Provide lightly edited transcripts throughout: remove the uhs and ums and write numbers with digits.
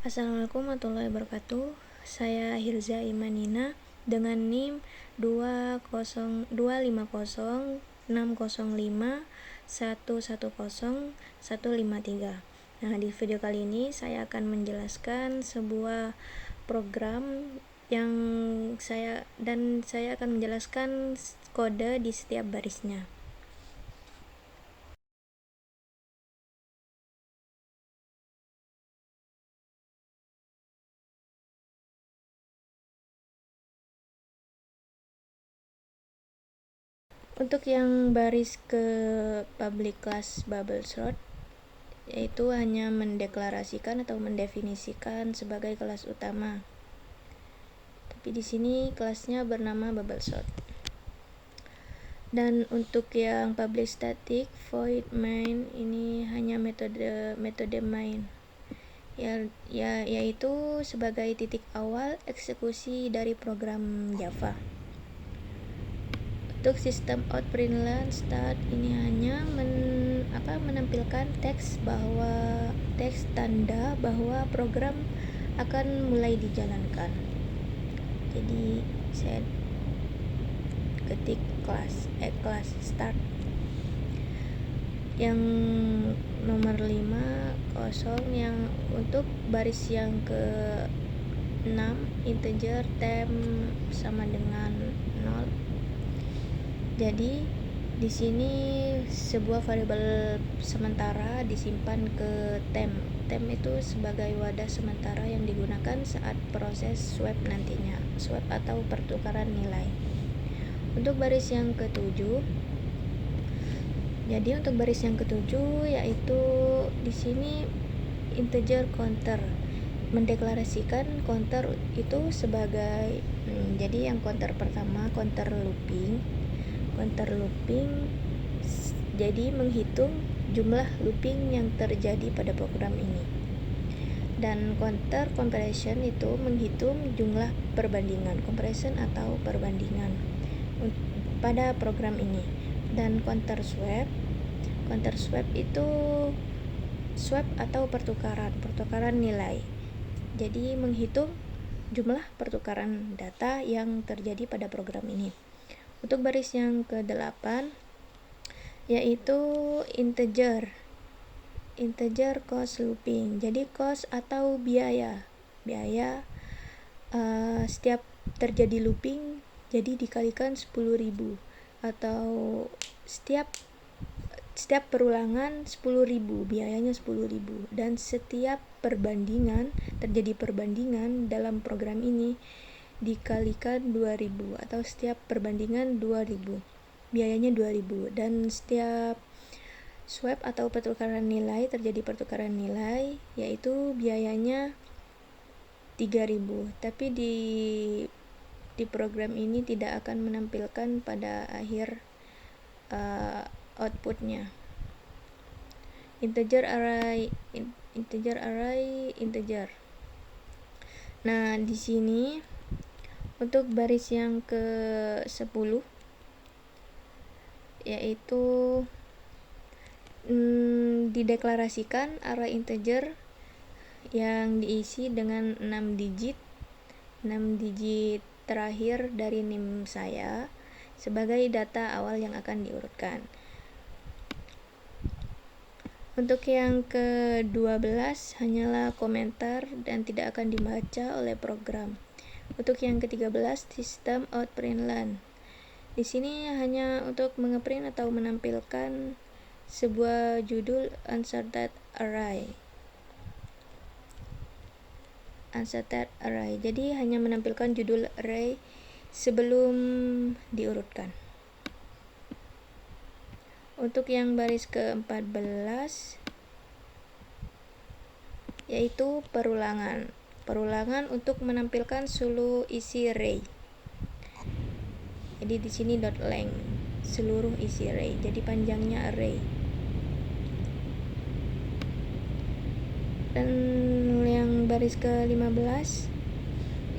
Assalamualaikum warahmatullahi wabarakatuh. Saya Hirza Imanina dengan NIM 2050605110153. Nah, di video kali ini saya akan menjelaskan sebuah program yang saya akan menjelaskan kode di setiap barisnya. Untuk yang baris ke public class bubble sort, yaitu hanya mendeklarasikan atau mendefinisikan sebagai kelas utama. Tapi di sini kelasnya bernama bubble sort. Dan untuk yang public static void main ini hanya metode main. Yaitu sebagai titik awal eksekusi dari program Java. Untuk sistem out println start ini hanya menampilkan teks tanda bahwa program akan mulai dijalankan. Jadi saya ketik class start. Yang nomor 5 yang untuk baris yang ke 6 integer temp sama dengan 0. Jadi di sini sebuah variabel sementara disimpan ke temp. Temp itu sebagai wadah sementara yang digunakan saat proses swap nantinya, swap atau pertukaran nilai. Untuk baris yang ke-7, jadi untuk baris yang ke-7 yaitu di sini integer counter, mendeklarasikan counter itu sebagai jadi yang counter pertama counter looping jadi menghitung jumlah looping yang terjadi pada program ini. Dan counter comparison itu menghitung jumlah perbandingan, comparison atau perbandingan pada program ini. Dan counter swap itu swap atau pertukaran nilai. Jadi menghitung jumlah pertukaran data yang terjadi pada program ini. Untuk baris yang ke-8 yaitu integer cost looping. Jadi cost atau biaya setiap terjadi looping jadi dikalikan 10.000 atau setiap perulangan 10.000, biayanya 10.000, dan setiap terjadi perbandingan dalam program ini dikalikan 2.000 atau setiap perbandingan 2.000, biayanya 2.000, dan setiap swap atau terjadi pertukaran nilai yaitu biayanya 3.000. Tapi di program ini tidak akan menampilkan pada akhir outputnya. Integer array. Nah, di sini untuk baris yang ke-10 yaitu dideklarasikan array integer yang diisi dengan 6 digit terakhir dari NIM saya sebagai data awal yang akan diurutkan. Untuk yang ke-12 hanyalah komentar dan tidak akan dibaca oleh program. Untuk yang ke-13 sistem out println. Di sini hanya untuk mengeprint atau menampilkan sebuah judul unsorted array. Jadi hanya menampilkan judul array sebelum diurutkan. Untuk yang baris ke-14 yaitu perulangan untuk menampilkan seluruh isi array. Jadi di sini .length seluruh isi array. Jadi panjangnya array. Dan yang baris ke-15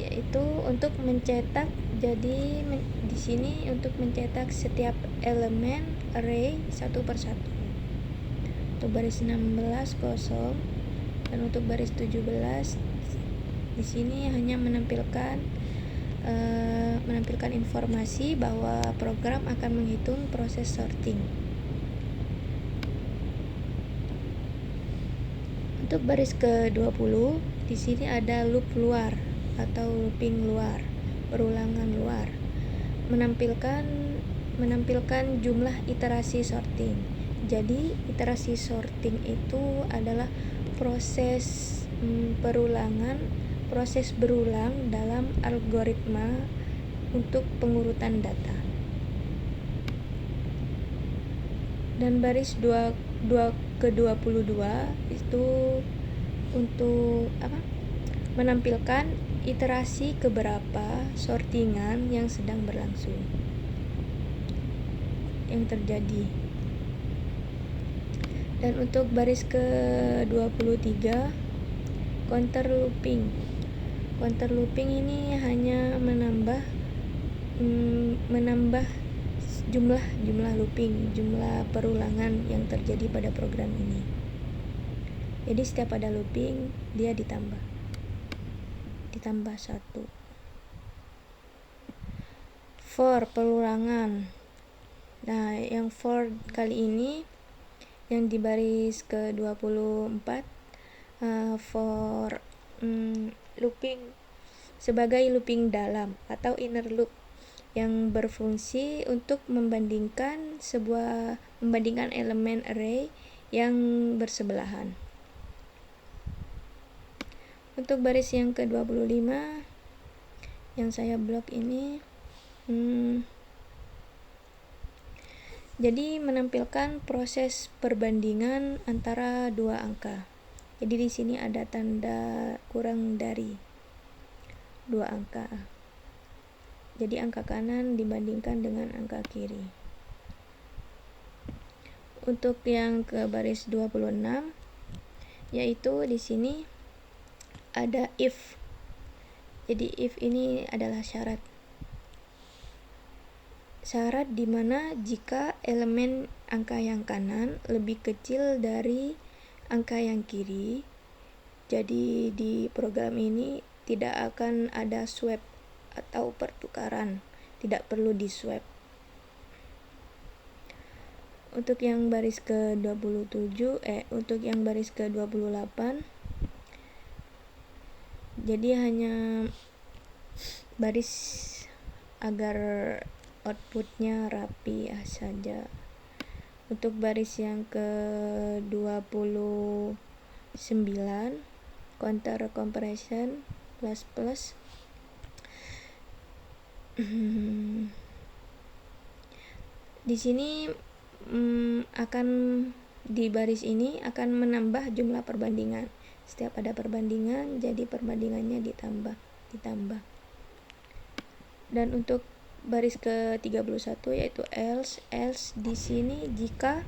yaitu untuk mencetak. Jadi di sini untuk mencetak setiap elemen array satu persatu. Untuk baris 16 kosong Dan untuk baris 17 di sini hanya menampilkan informasi bahwa program akan menghitung proses sorting. Untuk baris ke-20 di sini ada loop luar atau looping luar, perulangan luar, menampilkan jumlah iterasi sorting. Jadi iterasi sorting itu adalah proses proses berulang dalam algoritma untuk pengurutan data. Dan baris ke-22 itu untuk menampilkan iterasi keberapa sortingan yang sedang berlangsung, yang terjadi. Dan untuk baris ke-23 counter looping. Counter looping ini hanya menambah jumlah looping, jumlah perulangan yang terjadi pada program ini. Jadi setiap ada looping dia ditambah 1. For perulangan. Nah, yang for kali ini yang di baris ke-24 for looping sebagai looping dalam atau inner loop yang berfungsi untuk membandingkan elemen array yang bersebelahan. Untuk baris yang ke-25 yang saya blok ini jadi menampilkan proses perbandingan antara dua angka. Jadi di sini ada tanda kurang dari 2 angka. Jadi angka kanan dibandingkan dengan angka kiri. Untuk yang ke baris 26 yaitu di sini ada if. Jadi if ini adalah syarat di mana jika elemen angka yang kanan lebih kecil dari angka yang kiri, jadi di program ini tidak akan ada swap atau pertukaran, tidak perlu di swap. Untuk yang baris ke-27 untuk yang baris ke-28 jadi hanya baris agar outputnya rapi saja. Untuk baris yang ke-29 counter comparison plus di sini akan di baris ini akan menambah jumlah perbandingan. Setiap ada perbandingan, jadi perbandingannya ditambah. Dan untuk baris ke-31 yaitu else di sini jika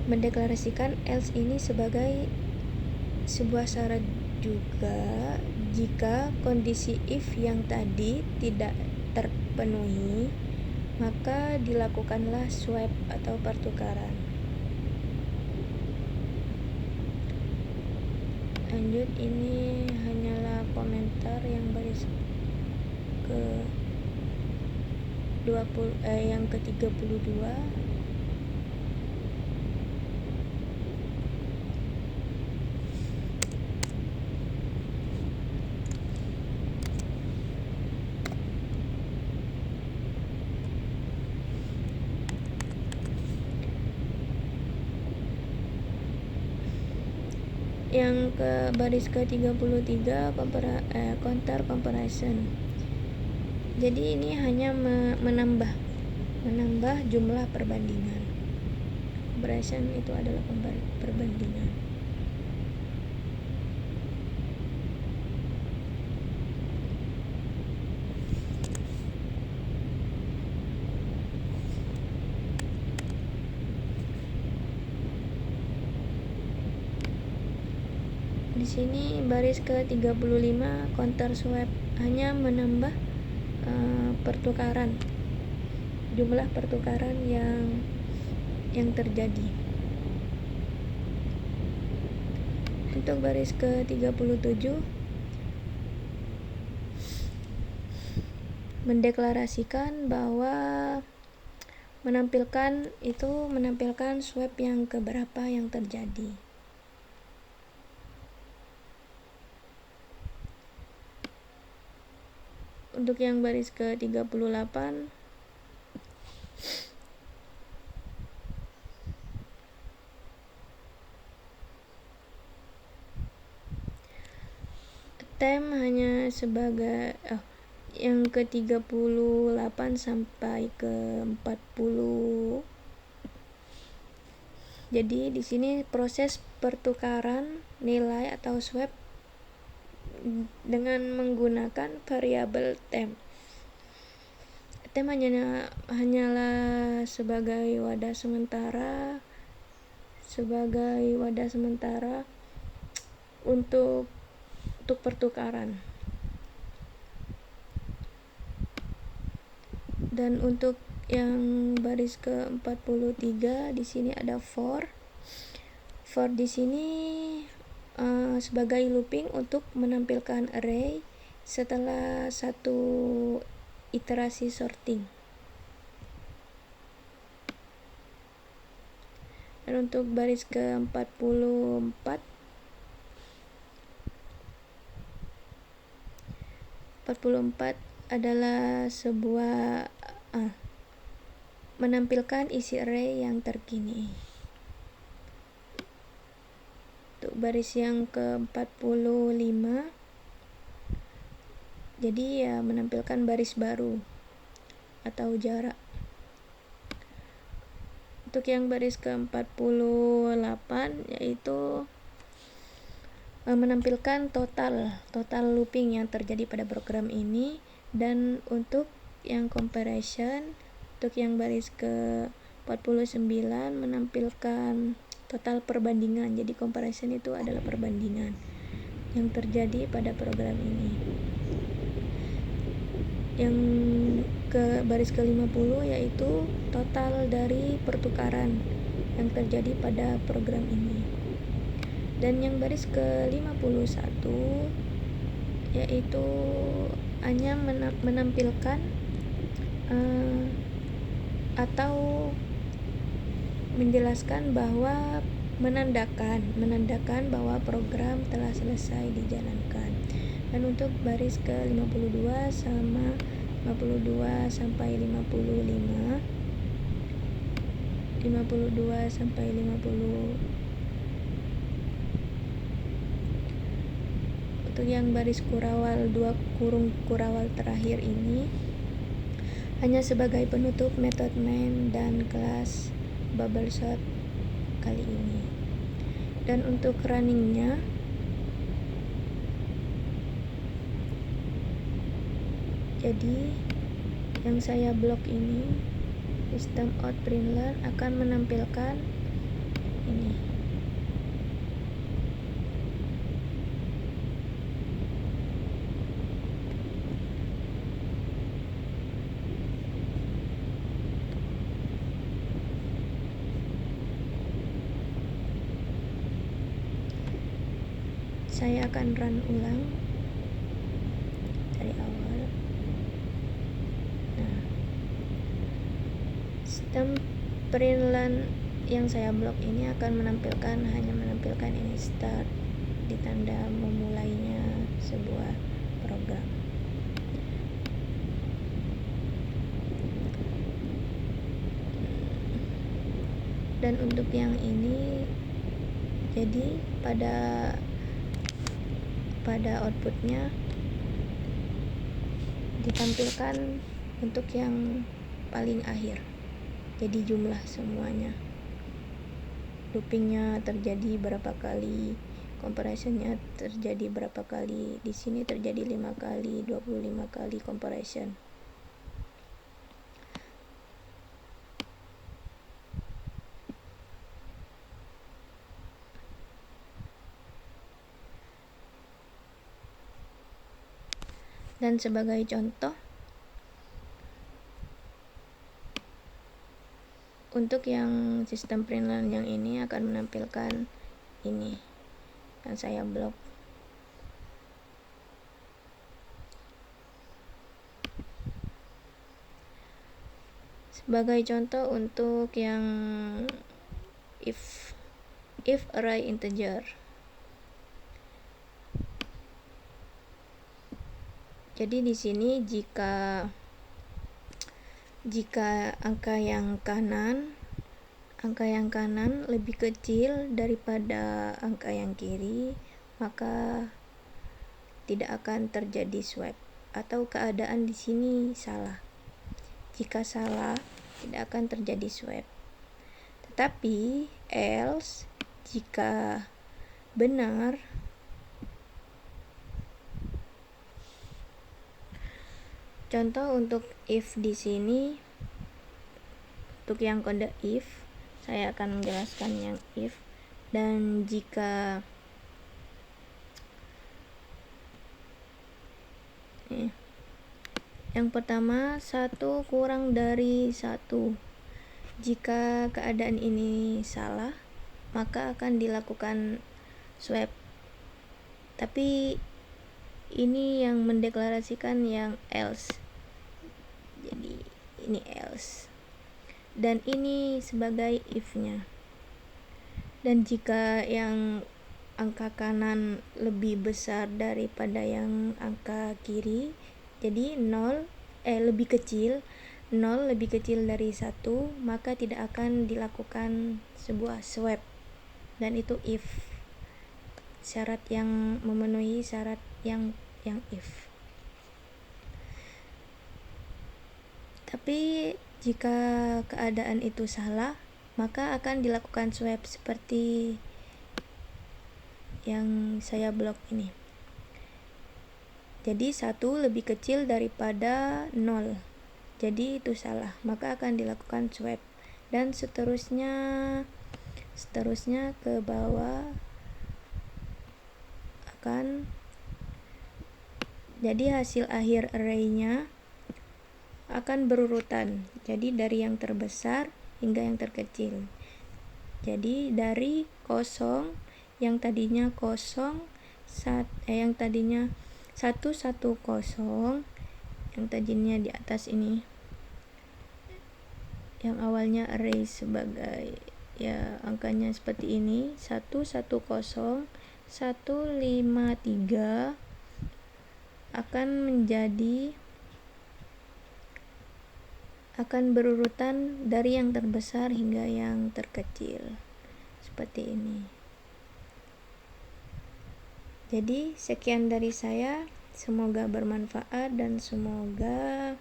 mendeklarasikan else ini sebagai sebuah syarat juga jika kondisi if yang tadi tidak terpenuhi, maka dilakukanlah swap atau pertukaran. Lanjut, ini hanyalah komentar yang baris yang ke-32. Yang ke baris ke-33 counter comparison. Jadi ini hanya menambah jumlah perbandingan. Comparison itu adalah perbandingan. Di sini baris ke-35 counter swap hanya menambah pertukaran, jumlah pertukaran yang terjadi. untuk baris ke-37 mendeklarasikan bahwa menampilkan swap yang keberapa yang terjadi. Untuk yang baris ke-38 attempt hanya sebagai yang ke-38 sampai ke-40. Jadi di sini proses pertukaran nilai atau swap dengan menggunakan variabel temp. Temp hanyalah sebagai wadah sementara untuk pertukaran. Dan untuk yang baris ke-43 di sini ada for. For di sini sebagai looping untuk menampilkan array setelah satu iterasi sorting. Dan untuk baris ke-44 adalah sebuah menampilkan isi array yang terkini. Untuk baris yang ke-45 jadi ya menampilkan baris baru atau jarak. Untuk yang baris ke-48 yaitu menampilkan total looping yang terjadi pada program ini. Dan untuk yang comparison, untuk yang baris ke-49 menampilkan total perbandingan. Jadi comparison itu adalah perbandingan yang terjadi pada program ini. Yang ke baris ke-50 yaitu total dari pertukaran yang terjadi pada program ini. Dan yang baris ke-51 yaitu hanya menampilkan atau menjelaskan bahwa menandakan bahwa program telah selesai dijalankan. Dan untuk baris ke-52 sama 52 sampai 55 untuk yang baris kurawal 2 kurung kurawal terakhir ini hanya sebagai penutup metode main dan kelas bubblesort kali ini. Dan untuk runningnya jadi yang saya blok ini system out println akan menampilkan ini. Saya akan run ulang dari awal. Sistem println yang saya blok ini akan hanya menampilkan ini start, ditanda memulainya sebuah program. Dan untuk yang ini jadi pada outputnya ditampilkan untuk yang paling akhir, jadi jumlah semuanya, loopingnya terjadi berapa kali, comparisonnya terjadi berapa kali. Di sini terjadi 5 kali, 25 kali comparison. Dan sebagai contoh, untuk yang sistem println yang ini akan menampilkan ini. yang saya blok. Sebagai contoh untuk yang if array integer. Jadi di sini jika angka yang kanan lebih kecil daripada angka yang kiri, maka tidak akan terjadi swap, atau keadaan di sini salah. Jika salah, tidak akan terjadi swap. Tetapi else, jika benar, contoh untuk if di sini, untuk yang kode if, saya akan menjelaskan yang if. Dan jika yang pertama 1 kurang dari 1, jika keadaan ini salah, maka akan dilakukan swap. Tapi ini yang mendeklarasikan yang else, jadi ini else, dan ini sebagai if-nya. Dan jika yang angka kanan lebih besar daripada yang angka kiri, jadi 0 lebih kecil dari 1, maka tidak akan dilakukan sebuah swap. Dan itu if, syarat yang memenuhi syarat yang if. Tapi jika keadaan itu salah, maka akan dilakukan swap seperti yang saya blok ini. Jadi 1 lebih kecil daripada 0, jadi itu salah, maka akan dilakukan swap. Dan seterusnya ke bawah akan jadi hasil akhir array-nya akan berurutan, jadi dari yang terbesar hingga yang terkecil. Jadi dari kosong, yang tadinya 110, yang tadinya di atas ini, yang awalnya array sebagai angkanya seperti ini, 110, 153 akan berurutan dari yang terbesar hingga yang terkecil seperti ini. Jadi sekian dari saya, semoga bermanfaat dan semoga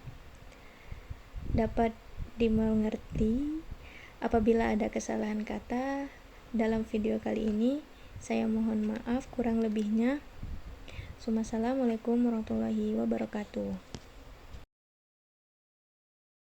dapat dimengerti. Apabila ada kesalahan kata dalam video kali ini, saya mohon maaf kurang lebihnya. Assalamualaikum warahmatullahi wabarakatuh.